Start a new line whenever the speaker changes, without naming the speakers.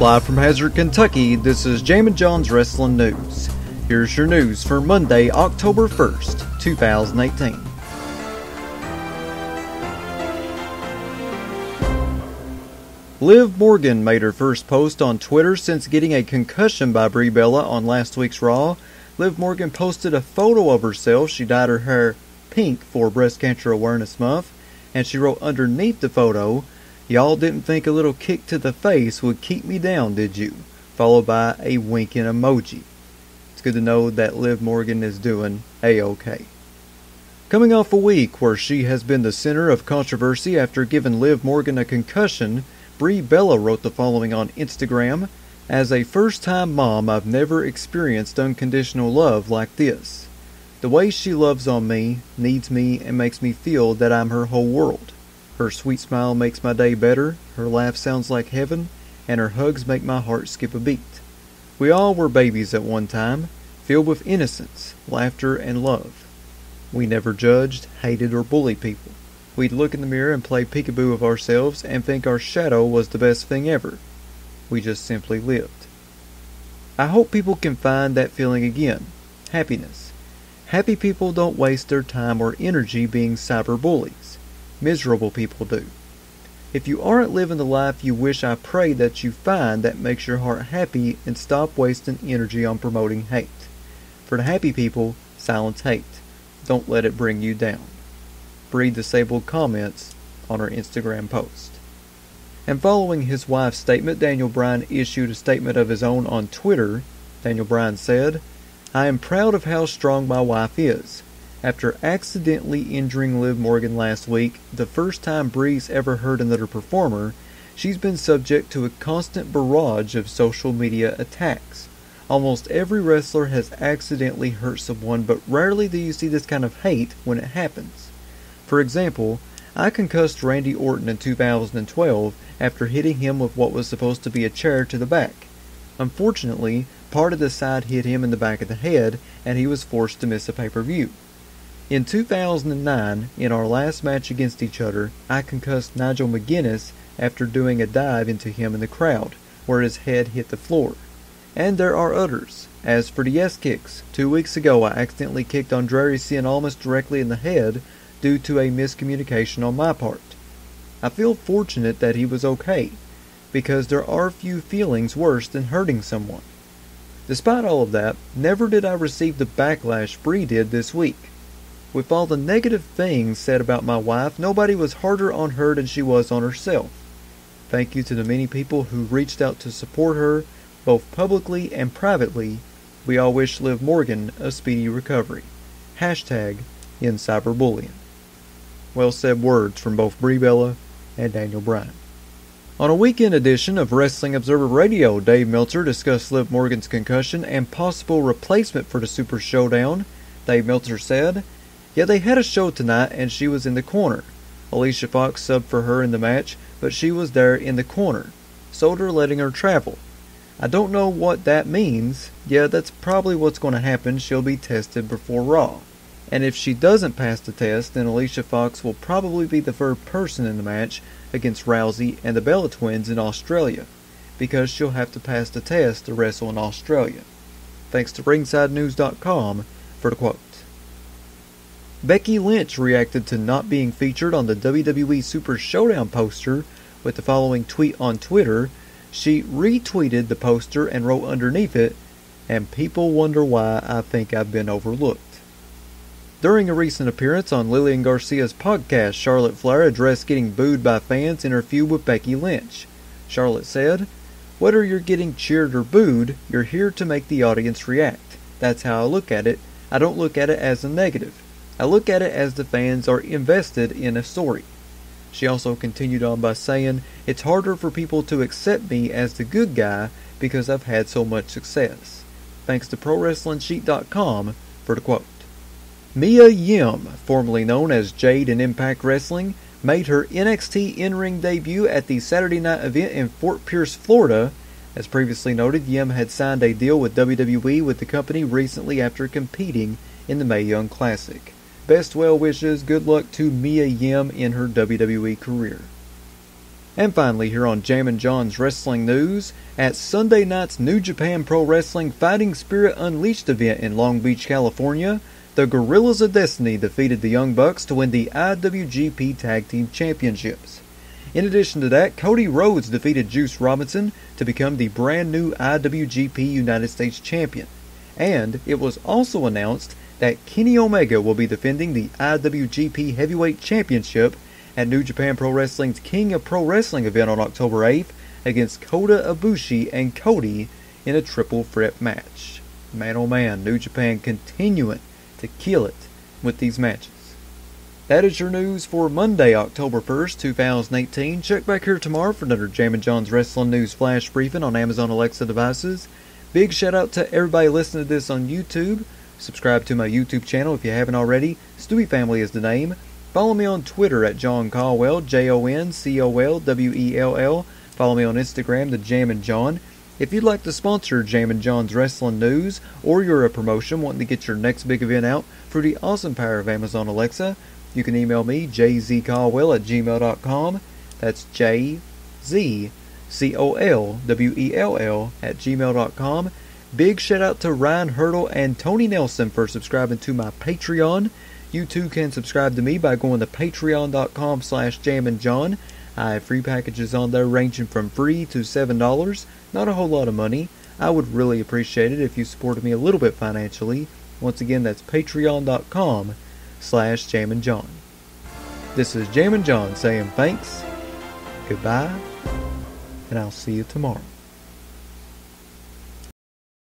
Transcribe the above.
Live from Hazard, Kentucky, this is Jammin John's Wrestling News. Here's your news for Monday, October 1st, 2018. Liv Morgan made her first post on Twitter since getting a concussion by Brie Bella on last week's Raw. Liv Morgan posted a photo of herself. She dyed her hair pink for Breast Cancer Awareness Month, and she wrote underneath the photo, "Y'all didn't think a little kick to the face would keep me down, did you?" Followed by a winking emoji. It's good to know that Liv Morgan is doing A-OK. Coming off a week where she has been the center of controversy after giving Liv Morgan a concussion, Brie Bella wrote the following on Instagram, "As a first-time mom, I've never experienced unconditional love like this. The way she loves on me, needs me, and makes me feel that I'm her whole world. Her sweet smile makes my day better, her laugh sounds like heaven, and her hugs make my heart skip a beat. We all were babies at one time, filled with innocence, laughter, and love. We never judged, hated, or bullied people. We'd look in the mirror and play peekaboo of ourselves and think our shadow was the best thing ever. We just simply lived. I hope people can find that feeling again. Happiness. Happy people don't waste their time or energy being cyberbullies. Miserable people do. If you aren't living the life you wish, I pray that you find that makes your heart happy and stop wasting energy on promoting hate. For the happy people, silence hate. Don't let it bring you down." Brie disabled comments on her Instagram post. And following his wife's statement, Bryan issued a statement of his own on Twitter. Bryan said, "I am proud of how strong my wife is. After accidentally injuring Liv Morgan last week, the first time Brie's ever hurt another performer, she's been subject to a constant barrage of social media attacks. Almost every wrestler has accidentally hurt someone, but rarely do you see this kind of hate when it happens. For example, I concussed Randy Orton in 2012 after hitting him with what was supposed to be a chair to the back. Unfortunately, part of the side hit him in the back of the head, and he was forced to miss a pay-per-view. In 2009, in our last match against each other, I concussed Nigel McGuinness after doing a dive into him in the crowd, where his head hit the floor. And there are others. As for the yes kicks, 2 weeks ago I accidentally kicked Andrade Cien almost directly in the head due to a miscommunication on my part. I feel fortunate that he was okay, because there are few feelings worse than hurting someone. Despite all of that, never did I receive the backlash Brie did this week. With all the negative things said about my wife, nobody was harder on her than she was on herself. Thank you to the many people who reached out to support her, both publicly and privately. We all wish Liv Morgan a speedy recovery. Hashtag in cyberbullying." Well said words from both Brie Bella and Bryan. On a weekend edition of Wrestling Observer Radio, Dave Meltzer discussed Liv Morgan's concussion and possible replacement for the Super Showdown. Dave Meltzer said, "Yeah, they had a show tonight and she was in the corner. Alicia Fox subbed for her in the match, but she was there in the corner. So they're letting her travel. I don't know what that means. Yeah, that's probably what's going to happen. She'll be tested before Raw. And if she doesn't pass the test, then Alicia Fox will probably be the third person in the match against Rousey and the Bella Twins in Australia, because she'll have to pass the test to wrestle in Australia." Thanks to RingsideNews.com for the quote. Becky Lynch reacted to not being featured on the WWE Super Showdown poster with the following tweet on Twitter. She retweeted the poster and wrote underneath it, "And people wonder why I think I've been overlooked." During a recent appearance on Lillian Garcia's podcast, Charlotte Flair addressed getting booed by fans in her feud with Becky Lynch. Charlotte said, "Whether you're getting cheered or booed, you're here to make the audience react. That's how I look at it. I don't look at it as a negative. I look at it as the fans are invested in a story." She also continued on by saying, "It's harder for people to accept me as the good guy because I've had so much success." Thanks to ProWrestlingSheet.com for the quote. Mia Yim, formerly known as Jade in Impact Wrestling, made her NXT in-ring debut at the Saturday night event in Fort Pierce, Florida. As previously noted, Yim had signed a deal with WWE with the company recently after competing in the Mae Young Classic. Best well wishes, good luck to Mia Yim in her WWE career. And finally, here on Jammin' John's Wrestling News, at Sunday night's New Japan Pro Wrestling Fighting Spirit Unleashed event in Long Beach, California, the Gorillas of Destiny defeated the Young Bucks to win the IWGP Tag Team Championships. In addition to that, Cody Rhodes defeated Juice Robinson to become the brand new IWGP United States Champion. And it was also announced that Kenny Omega will be defending the IWGP Heavyweight Championship at New Japan Pro Wrestling's King of Pro Wrestling event on October 8th against Kota Ibushi and Cody in a triple threat match. Man oh man, New Japan continuing to kill it with these matches. That is your news for Monday, October 1st, 2018. Check back here tomorrow for another Jammin' John's Wrestling News Flash Briefing on Amazon Alexa devices. Big shout out to everybody listening to this on YouTube. Subscribe to my YouTube channel if you haven't already. Stewie Family is the name. Follow me on Twitter at John Caldwell, JONCOLWELL. Follow me on Instagram, the Jammin' John. If you'd like to sponsor Jammin' John's Wrestling News, or you're a promotion wanting to get your next big event out through the awesome power of Amazon Alexa, you can email me, jzcaldwell@gmail.com. That's JZCOLWELL@gmail.com. Big shout out to Ryan Hurdle and Tony Nelson for subscribing to my Patreon. You too can subscribe to me by going to patreon.com/jamminjohn. I have free packages on there ranging from free to $7. Not a whole lot of money. I would really appreciate it if you supported me a little bit financially. Once again, that's patreon.com/jamminjohn. This is Jammin' John saying thanks, goodbye, and I'll see you tomorrow.